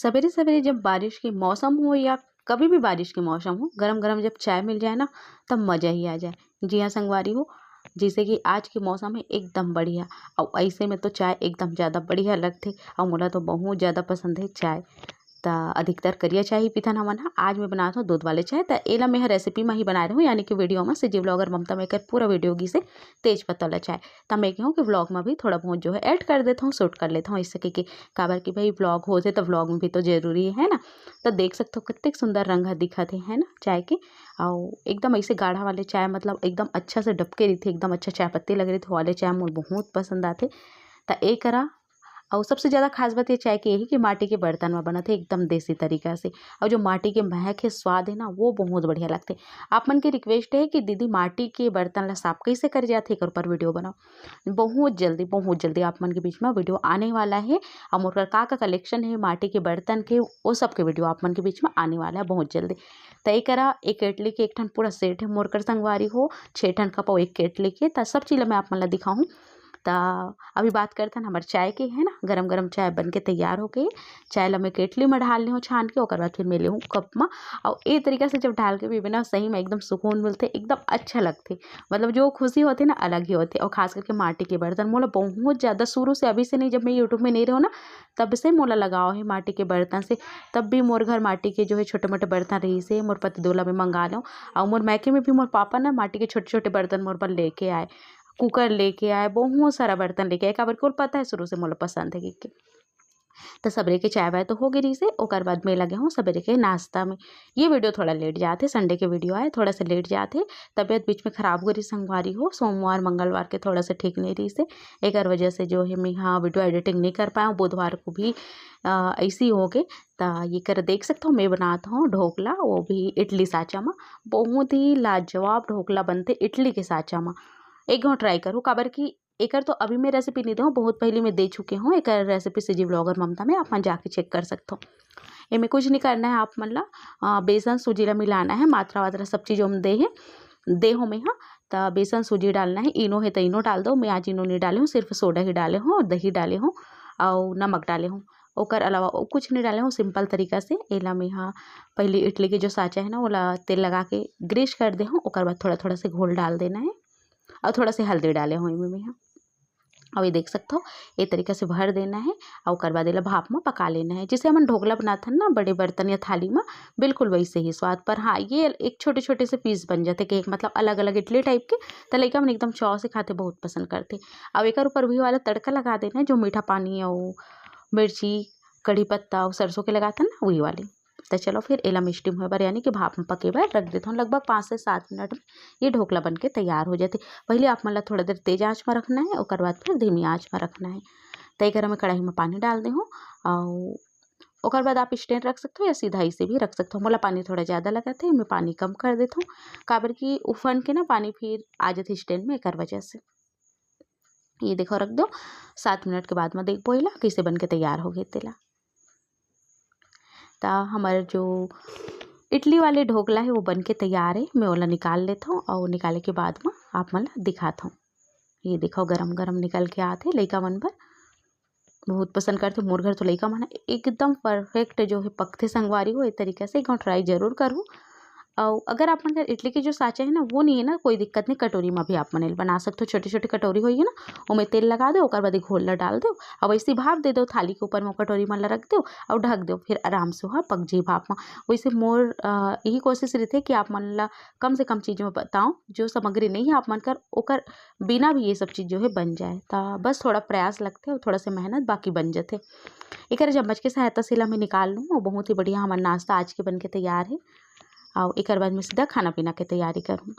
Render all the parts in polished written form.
सवेरे सवेरे जब बारिश के मौसम हो या कभी भी बारिश के मौसम हो, गरम गरम जब चाय मिल जाए ना, तब मज़ा ही आ जाए। जी हाँ संगवारी हो, जैसे कि आज के मौसम है एकदम बढ़िया। और ऐसे में तो चाय एकदम ज़्यादा बढ़िया लगथे और मोला तो बहुत ज़्यादा पसंद है चाय। त अधिकतर करिया चाय ही पीथन हमन ह। आज मैं बनात हूँ दूध वाले चाय। त एला मैं रेसिपी में ही बना रही हूँ, यानी कि वीडियो में सिजी ब्लॉगर ममता मेकर पूरा वीडियो गी से तेज पत्ता वाला चाय। त मैं कहूँ कि व्लॉग में भी थोड़ा बहुत जो है ऐड कर देता हूँ, शूट कर लेता हूँ इससे कि काबर कि भाई व्लॉग होते तो व्लॉग में भी तो जरूरी है ना। तो देख सकते हो कितने सुंदर रंग ह दिखत है ना चाय के। और एकदम ऐसे गाढ़ा वाले चाय, मतलब एकदम अच्छा से डबके रही थे, एकदम अच्छा चाय पत्ती लग रही थी वाले चाय मोल बहुत पसंद आते। त ए करा। और सबसे ज़्यादा खास बात ये चाय की यही कि माटी के बर्तन में बना थे एकदम देसी तरीका से। और जो माटी के महक है, स्वाद है ना, वो बहुत बढ़िया लगते। आप मन की रिक्वेस्ट है कि दीदी माटी के बर्तन ला साफ कैसे कर जाते एक ऊपर वीडियो बनाओ। बहुत जल्दी आप मन के बीच में वीडियो आने वाला है। और मोर का कलेक्शन है माटी के बर्तन के, वो सब के वीडियो आप मन के बीच में आने वाला है बहुत जल्दी। तय करा एक केटली के एक ठन पूरा सेट है मोर कर संगवारी हो, 6 ठन कप और एक केटली के। त सब चीज़ मैं आप मन ला दिखाऊँ। ता अभी बात करते हैं हमारे चाय के, है ना। गरम गरम चाय बन के तैयार हो गई। चाय ला मैं केटली में ढाल ली हूँ छान के, और बाद फिर मैं ले हूँ कप में। और ए तरीका से जब ढाल के पीबे ना, सही में एकदम सुकून मिलते, एकदम अच्छा लगते। मतलब जो खुशी होती ना अलग ही होती। और खास करके माटी के बर्तन मोला बहुत ज़्यादा शुरू से, अभी से नहीं, जब मैं यूट्यूब में नहीं रही हूँ ना तब से मोला लगाव है माटी के बर्तन से। तब भी मोर घर माटी के जो है छोटे मोटे बर्तन रही से मोर पति दोला में मंगा लो। और मोर मैके में भी मोर पापा ना माटी के छोटे छोटे बर्तन मोर पर लेके आए, कुकर लेके आए, बहुत सारा बर्तन लेके आए। काबर को पता है शुरू से मोला पसंद है कि तो सबरे के चाय वाय तो हो गई से। ओकर बाद में लगे हूँ सबरे के नाश्ता में। ये वीडियो थोड़ा लेट जाते, संडे के वीडियो आए थोड़ा सा लेट जाते। तबीयत बीच में खराब हो रही संगवारी हो, सोमवार मंगलवार के थोड़ा सा ठीक नहीं रही से। एक वजह से जो है मैं हाँ वीडियो एडिटिंग नहीं कर पाया हूँ। बुधवार को भी ऐसी हो गए। तो ये कर देख सकते हो मैं बनाता हूँ ढोकला, वो भी इडली साँचा में। बहुत ही लाजवाब ढोकला बनते इडली के साँचा में। एक घाव ट्राई करूँ, काबर की एकर तो अभी मैं रेसिपी नहीं दूँ, बहुत पहले मैं दे चुके हूँ एक रेसिपी सिजी ब्लॉगर ममता में, आप मन जाके चेक कर सकते हो। इनमें कुछ नहीं करना है, आप मन ला बेसन सूजी ला मिलाना है, मात्रा वात्रा सब चीज़ों में दे हो में। हाँ तो बेसन सूजी डालना है, इनो है तो इनो डाल दो। मैं आज इनो नहीं डाले हूँ, सिर्फ सोडा ही डाले हूँ और दही डाले हूँ और नमक डाले हूँ। ओकर अलावा कुछ नहीं डाले हूँ, सिंपल तरीका से। एला में हाँ पहले इडली के जो साँचा है ना ओला तेल लगा के ग्रीस कर दे हूँ। ओकर बाद थोड़ा थोड़ा से घोल डाल देना है और थोड़ा से हल्दी डाले हूँ इनमें हाँ। और ये देख सकते हो ये तरीके से भर देना है। और ओकर बाद भाप में पका लेना है, जिसे हम ढोकला बनाते हैं ना बड़े बर्तन या थाली में, बिल्कुल वैसे ही स्वाद। पर हाँ ये एक छोटे छोटे से पीस बन जाते कि एक मतलब अलग अलग इडली टाइप के। तो लड़का मन एकदम चाव से खाते, बहुत पसंद करते। अब एक ऊपर वही वाला तड़का लगा देना है, जो मीठा पानी और मिर्ची कड़ी पत्ता और सरसों के लगाते हैं ना, वही वाली। तो चलो फिर एला में स्टीम हुए बार, यानी कि भाप में पके बार रख देता हूँ। लगभग 5 से 7 मिनट में ये ढोकला बन के तैयार हो जाते। पहले आप मतलब थोड़ा देर तेज आंच में रखना है, और बाद फिर धीमी आंच में रखना है। तय कर मैं कढ़ाई में पानी डाल दे हूँ। और ओकर बाद आप स्टैंड रख सकते हो या सीधा से भी रख सकते हो। मोला पानी थोड़ा ज़्यादा लगा थे, मैं पानी कम कर देता हूँ, काबर की उफन के ना पानी फिर आ जाते स्टैंड में, एक वजह से। ये देखो रख दो। 7 मिनट के बाद में देख बोला कैसे बन के तैयार हो गए तेला। ता हमारा जो इडली वाले ढोकला है वो बन के तैयार है। मैं ओला निकाल लेता हूँ, और निकाले के बाद में आप मन दिखाता हूँ। ये देखो गरम गरम निकल के आते लइका मन पर, बहुत पसंद करते। मोर घर तो लइका मन एकदम परफेक्ट जो है पकते संगवारी हो। इस तरीके से एक ट्राई जरूर करूँ। और अगर आप मन इडली के जो साँचा है ना वो नहीं है ना, कोई दिक्कत नहीं, कटोरी में भी आप मन बना सकते हो। छोटी छोटी कटोरी होगी ना, उसमें तेल लगा दो, और बाद घोल ला डाल दो, और वैसे भाप दे दो थाली के ऊपर में, कटोरी में रख दो और ढक दो, फिर आराम से वहाँ पक जाए भाप में। वैसे मोर यही कोशिश रहती है कि आप मन ला कम से कम चीज़ों में बताऊँ, जो सामग्री नहीं है आप मन कर ओकर बिना भी ये सब चीज़ जो है बन जाए। तो बस थोड़ा प्रयास लगते और थोड़ा सा मेहनत बाकी बन जाते। एक चम्मच के सहायता से ला मैं निकाल लूँ, और बहुत ही बढ़िया हमारा नाश्ता आज के बन के तैयार है। और एक बाद में सीधा खाना पीना की तैयारी करूँ।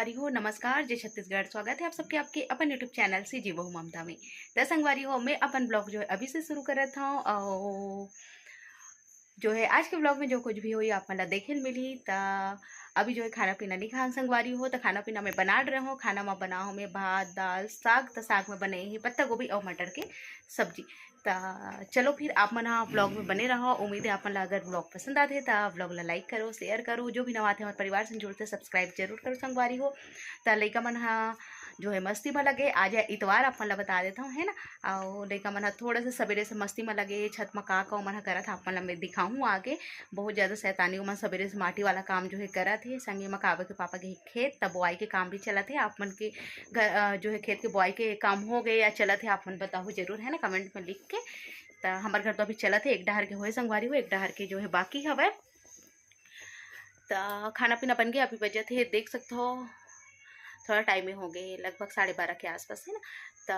संगवारी हो, नमस्कार, जय छत्तीसगढ़। स्वागत है आप सबके आपके अपन यूट्यूब चैनल से जी बहु ममता में। तो संगवारी हो, मैं अपन ब्लॉग जो है अभी से शुरू करत हूँ और जो है आज के ब्लॉग में जो कुछ भी हुई आप मला देखे मिली। ता अभी जो है खाना पीना नहीं खान संगवारी हो, तो खाना पीना मैं बना रहा हूँ। खाना में बना हूँ मैं भात दाल साग, तो साग में बने ही पत्ता गोभी और मटर के सब्जी। ता चलो फिर आप मन ब्लॉग में बने रहो। उम्मीद है आप मन ला अगर ब्लॉग पसंद आते तो ब्लॉग ला लाइक करो, शेयर करो, जो भी नवा थे हमारे परिवार से जुड़ते सब्सक्राइब जरूर करो संगवारी हो। ता लइका मन जो है मस्ती में लगे। आज इतवार आप मन ला बता देता हूँ, है ना। और लइका मन थोड़ा सा सवेरे से मस्ती में लगे, छत में का मन करत आप मन ला मैं दिखाऊँ आगे। बहुत ज़्यादा शैतानी मन सवेरे से माटी वाला काम जो है करत है। संगे में काबे के पापा के खेत तब बुआई के काम भी चलत है। आप मन के जो है खेत के बुआई के काम हो गए या चलत है, आप मन बताओ जरूर, है ना, कमेंट में लिख के। तो हमारे घर तो अभी चलत है, एक डहर के होए संगवारी हो, एक डहर के जो है बाकी हवे। तो खाना पीना बन गया, अभी बजत है देख सकते हो थोड़ा टाइम में हो गए, लगभग 12:30 के आसपास, है ना। तो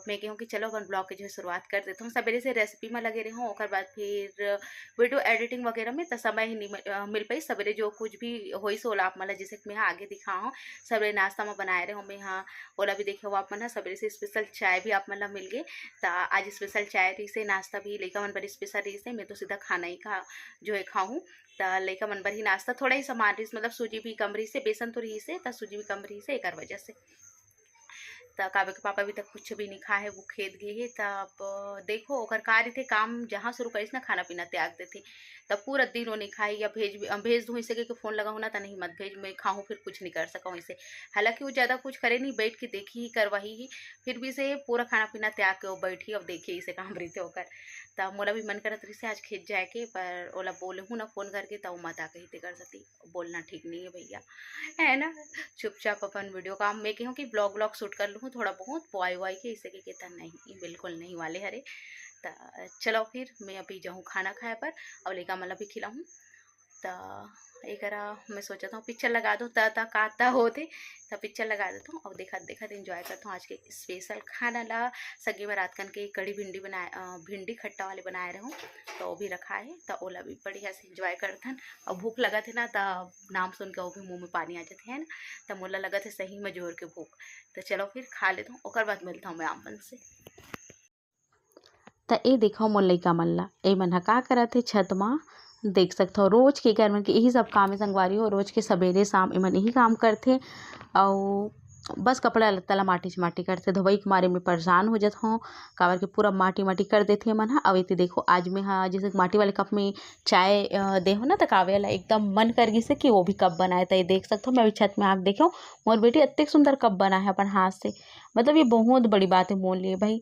मैं कहूँ कि चलो अपन ब्लॉग की जो है शुरुआत कर देता हूँ। सवेरे से रेसिपी में लगे रहे हूँ, और बाद फिर वीडियो एडिटिंग वगैरह में तो समय ही नहीं मिल पाई। सवेरे जो कुछ भी होई सो ओला आप मतलब जैसे कि मैं आगे दिखा हूँ। सवेरे नाश्ता में बनाए रहे हूँ मैं, हाँ ओला भी देखे हो आप मन। सवेरे से स्पेशल चाय भी आप मतलब मिल गए। तो आज स्पेशल चाय रही से, नाश्ता भी लइका मन बड़ी स्पेशल रही से। मैं तो सीधा खाना ही जो है खाऊँ। तो लइका मन बर ही नाश्ता थोड़ा ही सामान रही, मतलब सूजी भी कम रही से, बेसन तो रही से, तो सूजी भी कम रही से, एक वजह से। तो काबे के पापा अभी तक कुछ भी नहीं खाए, वो खेत गए है। तब देखो ओकर कार्य थे काम जहाँ शुरू करीस ना, खाना पीना त्याग देते। तब पूरा दिन वो नहीं खाई, या भेज दूँ इसे कि फ़ोन लगाऊँ ना, तो नहीं मत भेज, मैं खाऊँ फिर कुछ नहीं कर सकूँ इसे। हालांकि वो ज़्यादा कुछ करे नहीं, बैठ के देखी ही करवाही ही, फिर भी से पूरा खाना पीना त्याग के वो बैठी अब देखिए इसे काम रही थे होकर। तब मोला भी मन करत रही से आज खेत जाए के, पर ओला बोले हूँ ना फ़ोन करके, तब मत आके ही कर सकती। बोलना ठीक नहीं है भैया, है ना। चुपचाप अपन वीडियो काम मैं कहूँ कि ब्लॉग व्लॉग शूट कर लूँ थोड़ा बहुत बुआई वाई के, इसे के कहता नहीं बिल्कुल नहीं वाले हरे। तो चलो फिर मैं अभी जाऊँ खाना खाए पर, और लेका मतलब भी खिलाऊँ। तो एक मैं सोचा था पिक्चर लगा दूँ ता काता होते, तो पिक्चर लगा देता हूँ और देखा देखा इंजॉय करता हूँ आज के स्पेशल खाना ला। सगे में रात कन के कड़ी भिंडी बनाए, भिंडी खट्टा वाले बनाए रहूँ, तो वो भी रखा है। तो ओला भी बढ़िया से इंजॉय करते हैं। और भूख लगा थे ना, तो नाम सुन के वो भी मुँह में पानी आ जाते हैं ना। तो मोला लगा थे सही में जोर के भूख। तो चलो फिर खा लेता हूँ, और बाद मिलता हूँ मैं आपन से। तो ये देखो मोर लइका मन ला, ए मन ह का करत हे छत मा, देख सकते हो रोज के घर मन के यही सब काम है संगवारी हो। रोज के सवेरे शाम एमन यही काम करथे, और बस कपड़ा लत्ता ला माटी माटी करथे। धोवई के मारे में परेशान हो जात हूँ, काबर के पूरा माटी माटी कर देथे मन ह। अब देखो आज में हाँ जैसे माटी वाले कप में चाय दे हो ना, तो काव्या ला एकदम मन कर गिसे कि वो भी कप बनाए। तो ये देख सकते हो मैं भी छत में आके देखो, मोर बेटी इतने सुंदर कप बना है अपन हाथ से। मतलब ये बहुत बड़ी बात है मोर लिए भाई।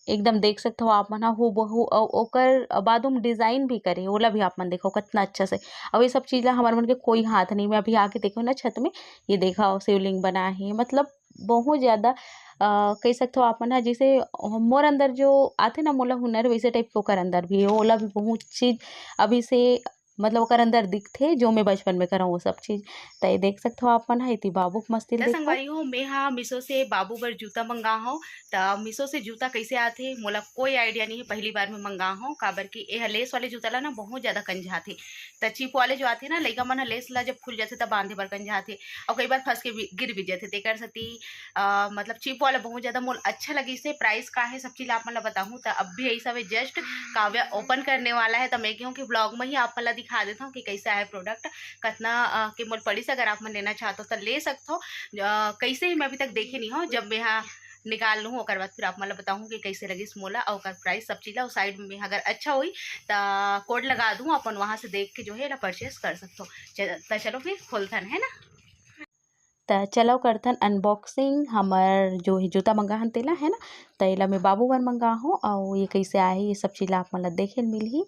एकदम देख सकते हो आप मन हो बहु ओकर बाद हम डिजाइन भी करे, ओला भी आप मन देखो कितना अच्छा से। अब ये सब चीज ला हमारे मन के कोई हाथ नहीं। मैं अभी आके देखो ना छत में, ये देखा शिवलिंग बना है, मतलब बहुत ज्यादा कह सकते हो आप मन जैसे मोर अंदर जो आते ना मोला हुनर, वैसे टाइप के ओकर अंदर भी है। ओला भी बहुत चीज अभी से मतलब ओकर अंदर दिखथे जो मैं बचपन में करा वो सब चीज। तो ये देख सकते हो आप मन इति बाबू के मस्ती देखो। संगवारी हो मैं हाँ मीशो से बाबू बर जूता मंगा हूँ। तो मीशो से जूता कैसे आते मोला कोई आइडिया नहीं है, पहली बार में मंगा हूँ। काबर की ये लेस वाले जूता ला ना बहुत ज्यादा कंझाते। तो चिप वाले जो आते ना लइका मन लेस ला जब खुल जाते तब बांधे बर कंझाते, और कई बार फंस के गिर भी जाते। तेकर सती मतलब चिप वाला बहुत ज्यादा मोल अच्छा लगी से। प्राइस का है सब चीज आप मतलब बताऊँ। तो अब भी ऐसा है जस्ट काव्या ओपन करने वाला है, तो मैं कहूँ कि ब्लॉग में ही आप मतलब दिखा देता हूँ कि कैसा है प्रोडक्ट, कितना के मोल पड़ी से। अगर आप मन लेना चाहते हो तो ले सकते हो। कैसे ही मैं अभी तक देखे नहीं हूँ, जब मैं यहाँ निकाल लूँ और बाद फिर आप मतलब बताऊँ कि कैसे लगी मोला और प्राइस सब चीज़। और साइड में अगर अच्छा हुई तो कोड लगा दूँ, अपन वहाँ से देख के जो है परचेस कर सकते हो। तो चलो फिर खोलथन, है ना। तो चलो करथन अनबॉक्सिंग हमार जो है जूता मंगा हन तेला, है ना। तो एला मैं बाबू बर मंगा हूँ, और ये कैसे आए ये सब चीज़ आप मतलब देखे मिलही।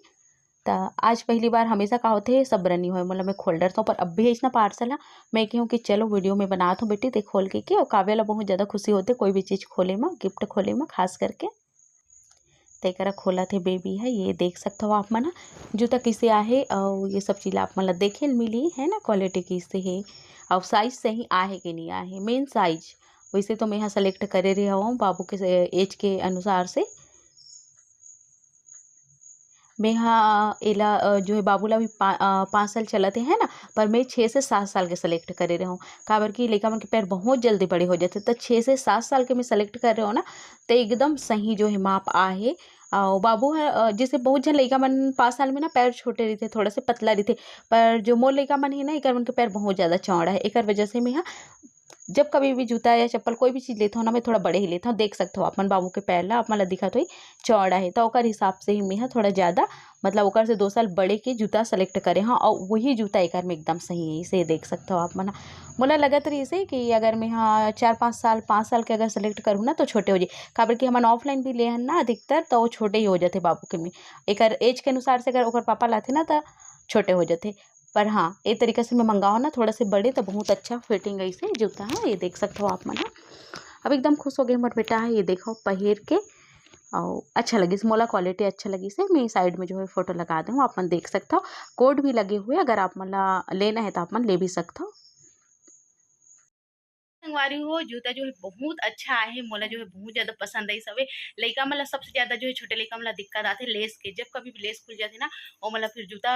तो आज पहली बार हमेशा का होते सब रनी हो मतलब मैं खोल डरता हूँ, पर अब भी इतना पार्सल है। मैं कहूँ कि चलो वीडियो में बनात हूँ बेटी, देख खोल के और काव्या ला बहुत ज़्यादा खुशी होती कोई भी चीज़ खोले में, गिफ्ट खोले में खास करके। तेकरा खोला थे बेबी है, ये देख सकते हो आप मन जूता कैसे आहे, और ये सब चीज़ आप मतलब देखे मिली, है ना। क्वालिटी कैसे है और साइज सही आहे कि नहीं आहे, मेन साइज। वैसे तो मैं यहाँ सेलेक्ट करे रही हूँ बाबू के एज के अनुसार से। मेहा एला जो है बाबूला भी 5 साल चलत है ना, पर मैं 6 से 7 साल के सेलेक्ट करे रहूँ। काबर कि लइका मन के पैर बहुत जल्दी बड़े हो जाथे, त 6 से 7 साल के मैं सेलेक्ट कर रहे हो ना, तो एकदम सही जो है माप आहे। बाबू है जैसे बहुत झन लइका मन 5 साल में ना पैर छोटे रहिथे, थोड़ा से पतला रहिथे, पर जो मोर लइका मन है ना, एकर मन के पैर बहुत ज़्यादा चौड़ा है। एकर वजह से मेहा जब कभी भी जूता या चप्पल कोई भी चीज़ लेत हूँ ना, मैं थोड़ा बड़े ही लेत हूँ। देख सकत हो अपन बाबू के पैर ला, अपन ला दिखत होही चौड़ा हे, त ओकर हिसाब से ही मेहा थोड़ा ज़्यादा मतलब ओकर से 2 साल बड़े के जूता सेलेक्ट करे हव, और वही जूता एकर में एकदम सही है। इसे देख सकत हो आप मन ह। मोला लगत रहिस हे कि अगर मेहा 4-5 साल 5 साल के अगर सेलेक्ट करहूँ ना, तो छोटे हो जाही। काबर कि हमन ऑफलाइन भी ले हन ना अधिकतर, तो वो छोटे ही हो जाथे बाबू के में। एकर एज के अनुसार से अगर ओकर पापा लाथे ना, त छोटे हो जाथे। पर हाँ, ए तरीका से मैं मंगाओ ना थोड़ा से बड़े, तो बहुत अच्छा फिटिंग अइसे जूता है। ये देख सकते हो आप मन ह। अब एकदम खुश हो गए मोर बेटा है, ये देखो पहिर के और अच्छा लगिस मोला, क्वालिटी अच्छा लगिस है। मैं साइड में जो है फोटो लगा दूँ, आप मन देख सकते हो। कोड भी लगे हुए, अगर आप मन ला लेना है तो आप मन ले भी सकते हो। संगवारी हो जूता जो है बहुत अच्छा आहे, मोला जो है बहुत ज़्यादा पसंद आइस हवे। लइका मन ला सबसे ज़्यादा जो है छोटे लइका मन ला दिक्कत आथे लेस के, जब कभी भी लेस खुल जाथे ना, ओ मन ला फिर जूता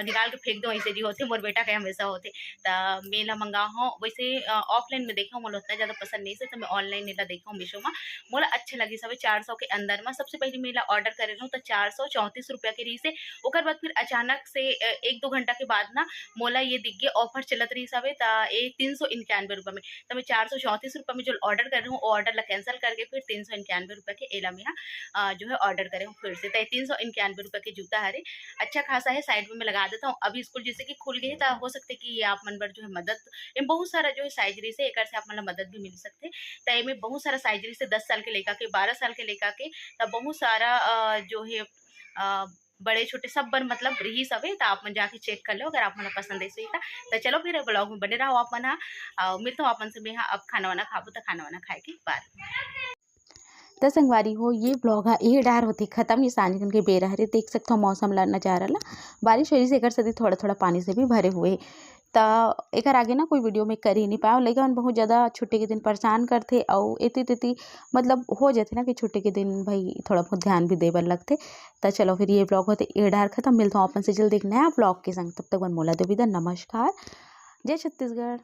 निकाल के फेंक दो अइसे जी होथे। मोर बेटा के हमेशा होथे, त मैं एला मंगाओ हव। वैसे ऑफलाइन में देखा मोला उतना ज़्यादा पसंद नहीं से, तो मैं ऑनलाइन एला देखा हूँ मीशो मा। मोला अच्छा लगिस हवे 400 के अंदर मा। सबसे पहले मैं एला ऑर्डर करे रहूँ तो 434 रुपया के रहिस हे। ओकर बाद फिर अचानक से 1-2 घंटा के बाद ना मोला ये दिख गे ऑफर चलत रहिस हवे, त ए 391 रुपया में। तो मैं 434 रुपये में जो ऑर्डर कर रही हूँ, वो ऑर्डर ला कैंसिल करके फिर 391 रुपये के एला में जो है ऑर्डर करे हूँ फिर से। तो 391 रुपये के जूता हरे अच्छा खासा है। साइड में मैं लगा देता हूँ। अभी स्कूल जैसे कि खुल गए, तो हो सकते कि ये आप मन बर जो है मदद ये बहुत सारा जो है साइज रही से एक से आप मन ला मदद भी मिल सकते। तो ये में बहुत सारा साइज रही से 10 साल के लेकर के 12 साल के लेकर के, तब बहुत सारा जो है बड़े छोटे सब बर मतलब रही हवे। तो आप मन जाके चेक कर लो, अगर आप मन पसंद है तो चलो फिर ब्लॉग में बने रहो आप मन मिलता हूँ अपन से। मैं अब खाना वाना खाबो, तो खाना वाना खाए के बाद तो संगवारी हो ये ब्लॉग हा ये डार होती खत्म। ये सांझ के बेरा हरे, देख सकते हो मौसम ला नजारा ला, बारिश होरी से एकर सेती थोड़ा थोड़ा पानी से भी भरे हुए। त एकर आगे ना कोई वीडियो में कर ही नहीं पाओ। लइका मन बहुत ज़्यादा छुट्टी के दिन परेशान करथे, और एती तेती मतलब हो जाथे ना कि छुट्टी के दिन भाई थोड़ा बहुत ध्यान भी दे बर लगथे। तो चलो फिर ये ब्लॉग होते ये डार खत्म। मिलता हूँ अपन से जल्द एक नया ब्लॉग के संग, तब तक मन मोला देविदा नमस्कार। जय छत्तीसगढ़।